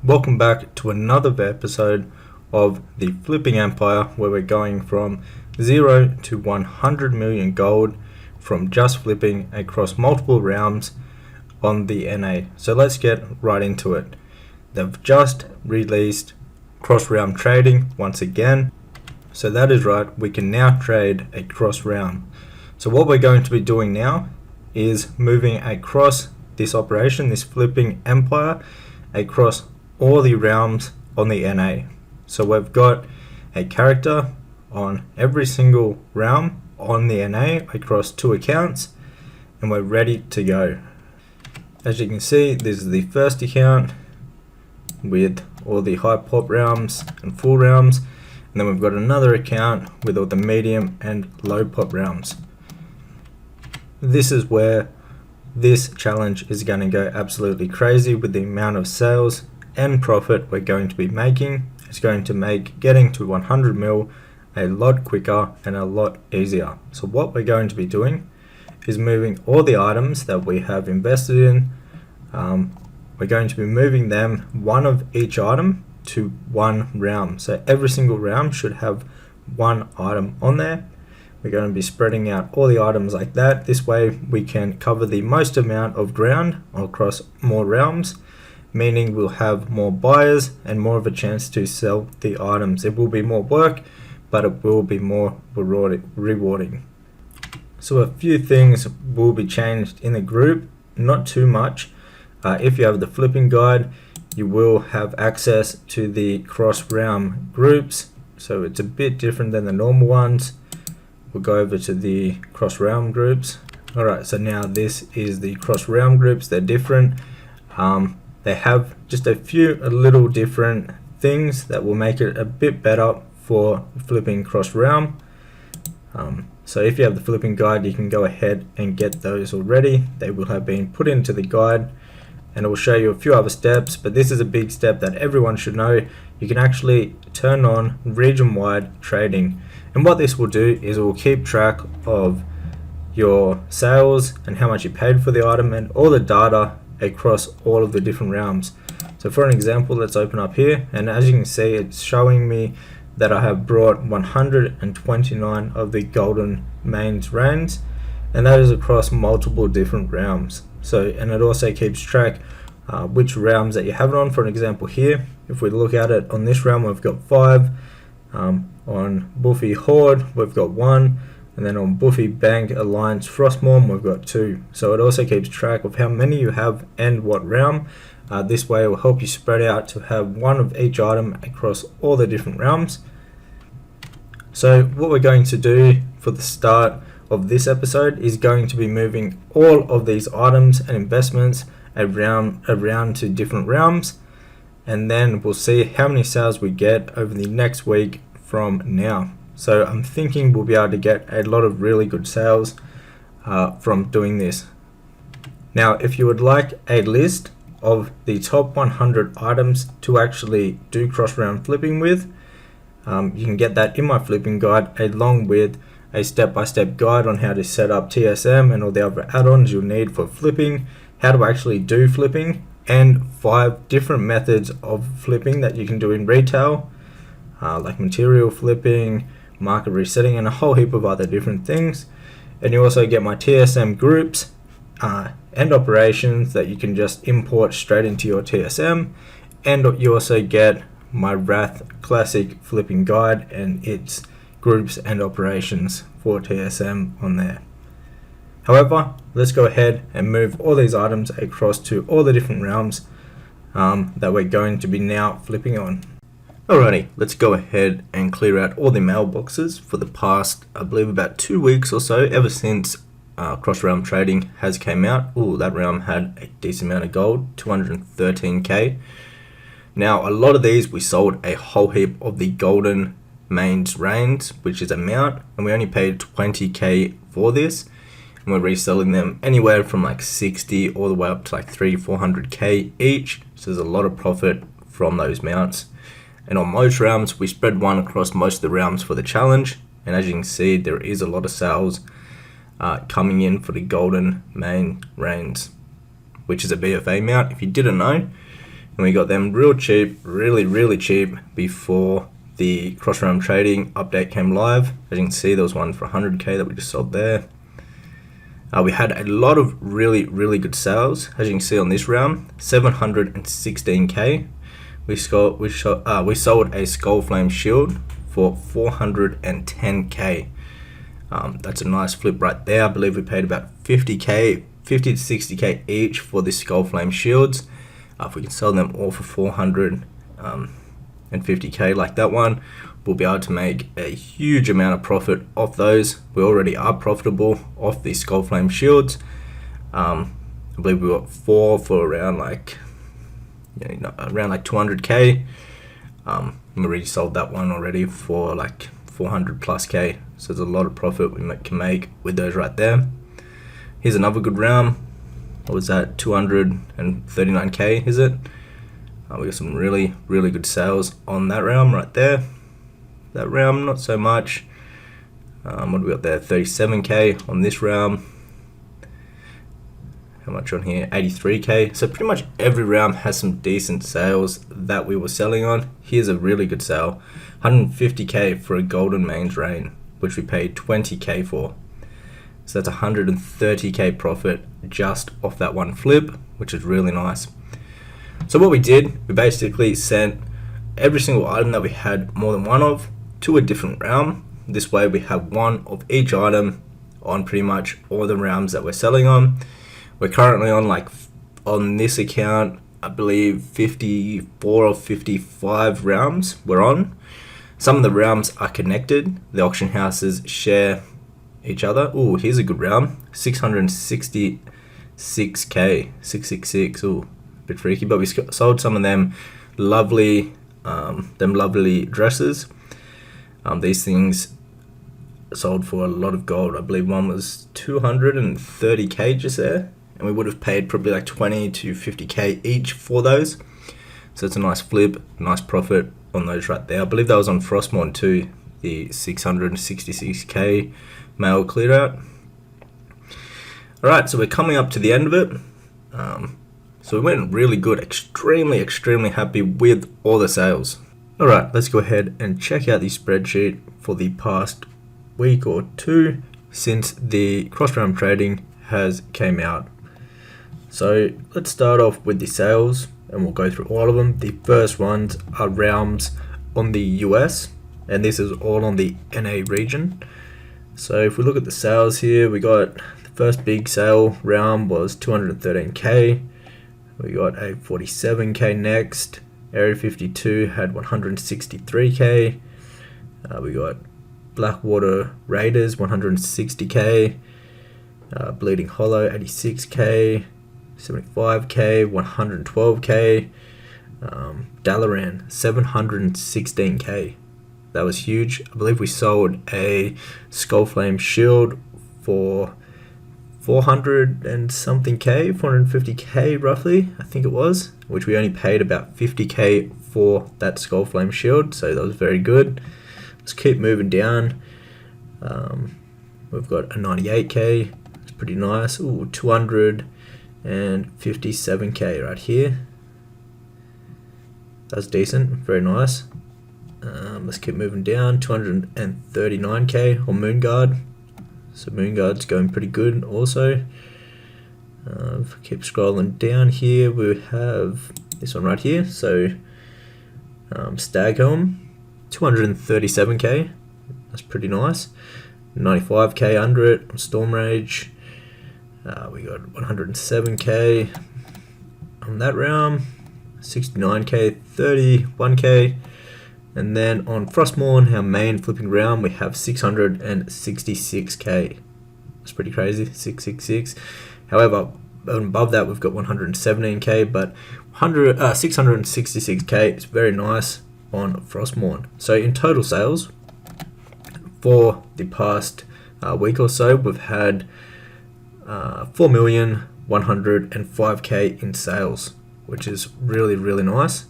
Welcome back to another episode of the Flipping Empire, where we're going from 0 to 100 million gold from just flipping across multiple realms on the NA. So let's get right into it. They've just released cross-realm trading once again. So that is right, we can now trade a cross-realm. So what we're going to be doing now is moving across this operation, this flipping empire, across all the realms on the NA. So we've got a character on every single realm on the NA across 2 accounts, and we're ready to go. As you can see, this is the first account with all the high pop realms and full realms, and then we've got another account with all the medium and low pop realms. This is where this challenge is going to go absolutely crazy with the amount of sales and profit we're going to be making. It's going to make getting to 100 mil a lot quicker and a lot easier. So what we're going to be doing is moving all the items that we have invested in. We're going to be moving them one of each item to one realm. So every single realm should have one item on there. We're going to be spreading out all the items like that. This way we can cover the most amount of ground across more realms, meaning we'll have more buyers and more of a chance to sell the items. It will be more work, but it will be more rewarding. So a few things will be changed in the group, not too much. If you have the flipping guide, you will have access to the cross-realm groups. So it's a bit different than the normal ones. We'll go over to the cross-realm groups. Alright, so now this is the cross-realm groups. They're different. They have just a little different things that will make it a bit better for flipping cross-realm. So if you have the flipping guide, you can go ahead and get those already. They will have been put into the guide, and it will show you a few other steps, but this is a big step that everyone should know. You can actually turn on region-wide trading, and what this will do is it will keep track of your sales and how much you paid for the item and all the data across all of the different realms. So for an example, let's open up here, and as you can see, it's showing me that I have brought 129 of the golden mains reigns, and that is across multiple different realms. So, and it also keeps track which realms that you have it on. For an example here, if we look at it on this realm, we've got 5. On Buffy Horde, we've got 1. And then on Buffy Bank Alliance Frostmorn, we've got 2. So it also keeps track of how many you have and what realm. This way it will help you spread out to have one of each item across all the different realms. So what we're going to do for the start of this episode is going to be moving all of these items and investments around to different realms, and then we'll see how many sales we get over the next week from now. So I'm thinking we'll be able to get a lot of really good sales from doing this. Now, if you would like a list of the top 100 items to actually do cross-round flipping with, you can get that in my flipping guide, along with a step-by-step guide on how to set up TSM and all the other add-ons you'll need for flipping, how to actually do flipping, and 5 different methods of flipping that you can do in retail, like material flipping, market resetting, and a whole heap of other different things. And you also get my TSM groups and operations that you can just import straight into your TSM, and you also get my Wrath Classic flipping guide and its groups and operations for TSM on there. However, let's go ahead and move all these items across to all the different realms that we're going to be now flipping on. Alrighty, let's go ahead and clear out all the mailboxes for the past, I believe, about 2 weeks or so, ever since cross-realm trading has came out. Ooh, that realm had a decent amount of gold, 213k. Now, a lot of these we sold a whole heap of the golden mains reigns, which is a mount, and we only paid 20k for this, and we're reselling them anywhere from like 60 all the way up to like 300-400k each. So there's a lot of profit from those mounts. And on most realms, we spread one across most of the realms for the challenge. And as you can see, there is a lot of sales coming in for the golden main reigns, which is a BFA mount. If you didn't know, and we got them real cheap, really cheap before the cross realm trading update came live. As you can see, there was one for 100k that we just sold there. We had a lot of really good sales. As you can see on this round, 716k. We sold a Skullflame shield for 410k. That's a nice flip right there. I believe we paid about 50k, 50 to 60k each for the Skullflame shields. If we can sell them all for 450k like that one, we'll be able to make a huge amount of profit off those. We already are profitable off the Skullflame shields. I believe we got 4 for around like 200k. We already sold that one already for like 400 plus k. So there's a lot of profit we can make with those right there. Here's another good round. What was that? 239k, is it? We got some really good sales on that round right there. That round, not so much. What do we got there? 37k on this round. How much on here? 83k. So pretty much every round has some decent sales that we were selling on. Here's a really good sale. 150k for a golden mains rain, which we paid 20k for. So that's 130k profit just off that one flip, which is really nice. So what we did, we basically sent every single item that we had more than one of to a different realm. This way we have one of each item on pretty much all the realms that we're selling on. We're currently on this account, I believe 54 or 55 realms we're on. Some of the realms are connected. The auction houses share each other. Oh, here's a good realm. 666k, 666. Oh, a bit freaky, but we sold some of them lovely dresses. These things sold for a lot of gold. I believe one was 230k just there, and we would have paid probably like 20 to 50k each for those. So it's a nice flip, nice profit on those right there. I believe that was on Frostmourne too, the 666k mail cleared out. Alright, so we're coming up to the end of it. So we went really good, extremely happy with all the sales. Alright, let's go ahead and check out the spreadsheet for the past week or two since the cross realm trading has came out. So let's start off with the sales and we'll go through all of them. The first ones are realms on the US, and this is all on the NA region. So if we look at the sales here, we got the first big sale realm was 213k. We got a 47k next. Area 52 had 163k. We got Blackwater Raiders 160k. Bleeding Hollow 86k. 75k, 112k. Dalaran 716k. That was huge. I believe we sold a Skullflame shield for 400 and something k, 450k roughly, I think it was, which we only paid about 50k for that Skullflame shield, so that was very good. Let's keep moving down. We've got a 98k, it's pretty nice. Ooh, 257k right here. That's decent, very nice. Let's keep moving down. 239k on Moonguard. So Moonguard's going pretty good also. If we keep scrolling down here, we have this one right here. So Staghelm, 237k. That's pretty nice. 95k under it on Storm Rage. We got 107k on that realm. 69k, 31k. And then on Frostmourne, our main flipping round, we have 666k. That's pretty crazy, 666. However, above that, we've got 117k, but 666k is very nice on Frostmourne. So in total sales, for the past week or so, we've had 4,105k in sales, which is really nice.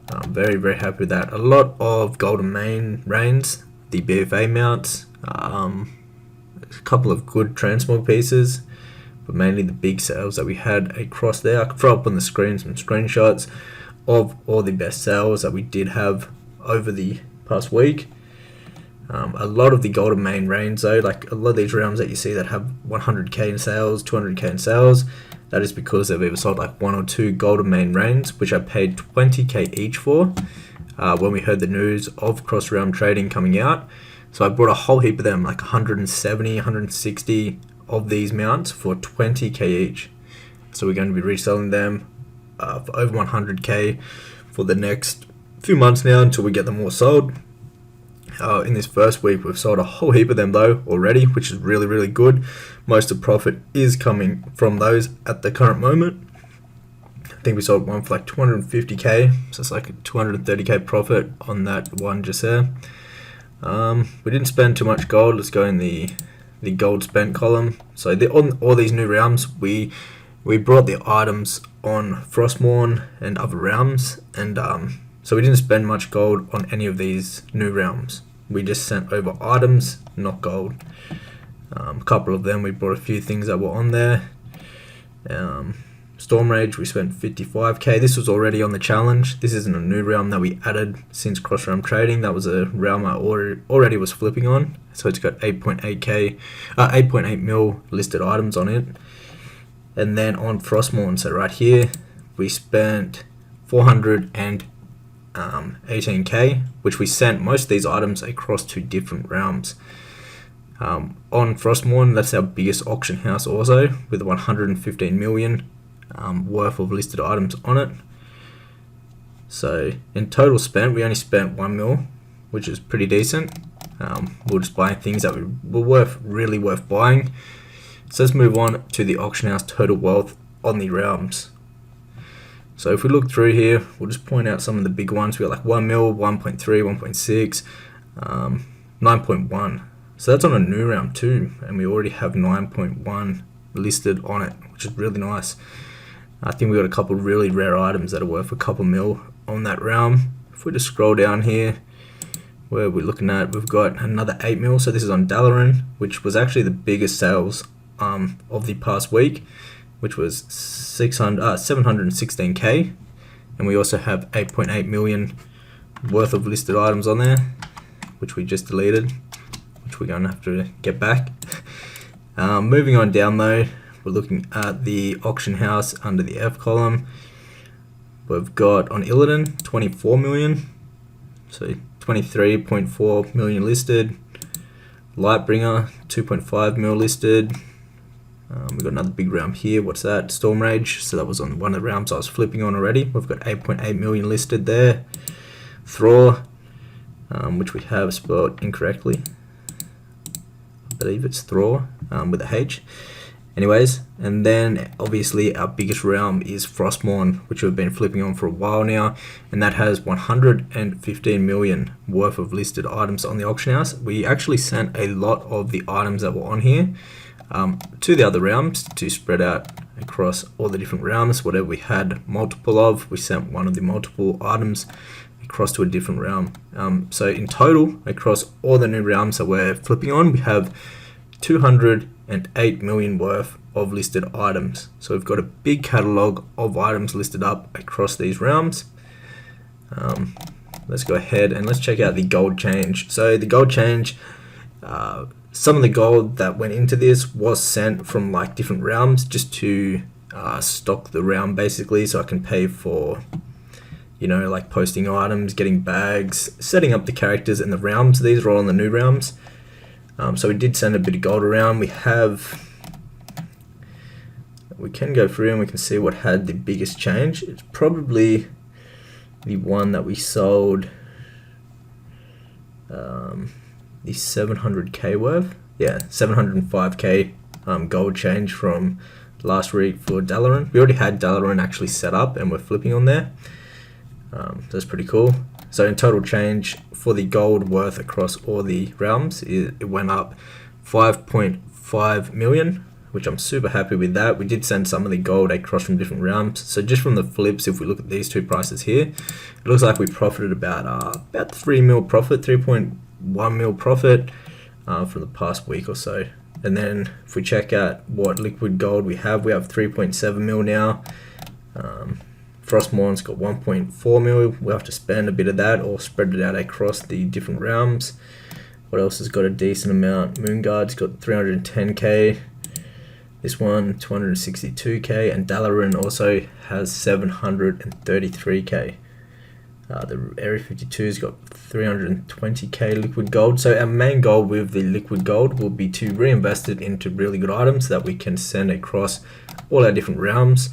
I'm very happy with that. A lot of golden main rains, the BFA mounts, a couple of good transmog pieces. but mainly the big sales that we had across there. I could throw up on the screen some screenshots of all the best sales that we did have over the past week. A lot of the golden main reigns though, like a lot of these realms that you see that have 100k in sales, 200k in sales, that is because they've either sold like 1 or 2 golden main reigns, which I paid 20k each for when we heard the news of cross realm trading coming out. So I bought a whole heap of them, like 170, 160 of these mounts for 20k each. So we're going to be reselling them for over 100k for the next few months now until we get them all sold. In this first week we've sold a whole heap of them though already, which is really, really good. Most of the profit is coming from those at the current moment. I think we sold one for like 250k, so it's like a 230k profit on that one just there. We didn't spend too much gold. Let's go in the gold spent column. So on all these new realms, we brought the items on Frostmourne and other realms, and so we didn't spend much gold on any of these new realms. We just sent over items, not gold. A couple of them, we brought a few things that were on there. Storm Rage, we spent 55k. This was already on the challenge. This isn't a new realm that we added since cross realm trading. That was a realm I already was flipping on. So it's got 8.8 mil listed items on it. And then on Frostmourne, so right here, we spent 418k, which we sent most of these items across to different realms. On Frostmourne, that's our biggest auction house also, with 115 million worth of listed items on it. So in total spent, we only spent 1 mil, which is pretty decent. We're just buying things that were really worth buying. So let's move on to the auction house total wealth on the realms. So if we look through here, we'll just point out some of the big ones. We got like 1 mil, 1.3, 1.6, 9.1. So that's on a new realm too, and we already have 9.1 listed on it, which is really nice. I think we got a couple of really rare items that are worth a couple mil on that realm. If we just scroll down here, where we're looking at, we've got another 8 mil. So this is on Dalaran, which was actually the biggest sales of the past week, which was 716k, and we also have 8.8 million worth of listed items on there, which we just deleted, which we're going to have to get back. Moving on down though, we're looking at the auction house under the F column. We've got on Illidan 24 million, so 23.4 million listed. Lightbringer 2.5 mil listed. We've got another big realm here. What's that? Storm Rage. So that was on one of the realms I was flipping on already. We've got 8.8 million listed there. Thrall, which we have spelled incorrectly. I believe it's Thrall with a H. Anyways, and then obviously our biggest realm is Frostmourne, which we've been flipping on for a while now, and that has 115 million worth of listed items on the auction house. We actually sent a lot of the items that were on here to the other realms to spread out across all the different realms. Whatever we had multiple of, we sent one of the multiple items across to a different realm. So in total, across all the new realms that we're flipping on, we have 208 million worth of listed items. So we've got a big catalog of items listed up across these realms. Let's go ahead and let's check out the gold change. So the gold change, some of the gold that went into this was sent from like different realms just to stock the realm basically, so I can pay for, you know, like posting items, getting bags, setting up the characters and the realms. These are all on the new realms. So we did send a bit of gold around. We can go through and we can see what had the biggest change. It's probably the one that we sold the 700k worth. Yeah, 705k gold change from last week for Dalaran. We already had Dalaran actually set up and we're flipping on there. That's pretty cool. So in total change for the gold worth across all the realms, it went up 5.5 million, which I'm super happy with that. We did send some of the gold across from different realms. So just from the flips, if we look at these two prices here, it looks like we profited about 3 mil profit, 3.1 mil profit from the past week or so. And then if we check out what liquid gold we have 3.7 mil now. Frostmourn's got 1.4 mil. We'll have to spend a bit of that or spread it out across the different realms. What else has got a decent amount? Moonguard's got 310k. This one 262k, and Dalaran also has 733k. The Area 52's got 320k liquid gold. So our main goal with the liquid gold will be to reinvest it into really good items that we can send across all our different realms.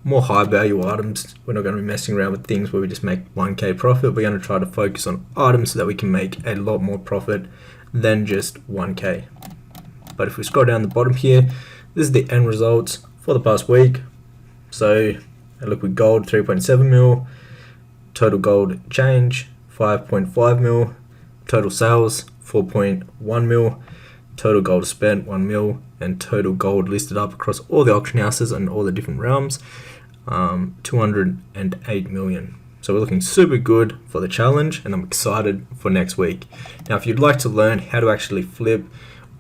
More high value items. We're not going to be messing around with things where we just make 1k profit. We're going to try to focus on items so that we can make a lot more profit than just 1k. But if we scroll down the bottom here, this is the end results for the past week. So liquid gold 3.7 mil, total gold change 5.5 mil, total sales 4.1 mil, total gold spent 1 mil, and total gold listed up across all the auction houses and all the different realms 208 million. So we're looking super good for the challenge, and I'm excited for next week. Now if you'd like to learn how to actually flip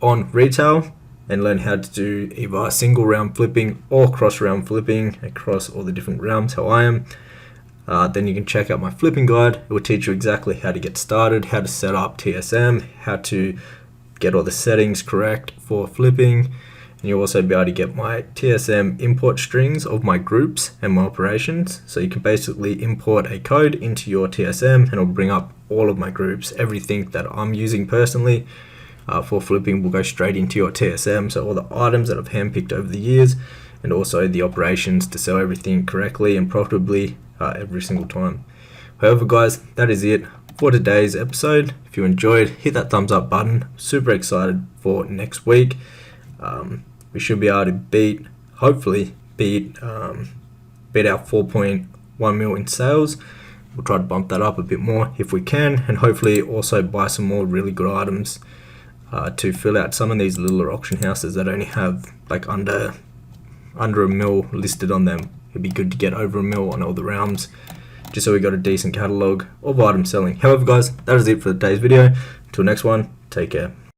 on retail and learn how to do either single round flipping or cross round flipping across all the different realms how I am, then you can check out my flipping guide. It will teach you exactly how to get started, how to set up TSM, how to get all the settings correct for flipping, and you'll also be able to get my TSM import strings of my groups and my operations. So you can basically import a code into your TSM and it'll bring up all of my groups. Everything that I'm using personally for flipping will go straight into your TSM. So all the items that I've handpicked over the years, and also the operations to sell everything correctly and profitably every single time. However guys, that is it for today's episode. If you enjoyed, hit that thumbs up button. Super excited for next week. We should be able to hopefully beat our 4.1 mil in sales. We'll try to bump that up a bit more if we can, and hopefully also buy some more really good items to fill out some of these littler auction houses that only have like under a mil listed on them. It'd be good to get over a mil on all the realms, just so we got a decent catalogue of items selling. However guys, that is it for today's video. Until next one, take care.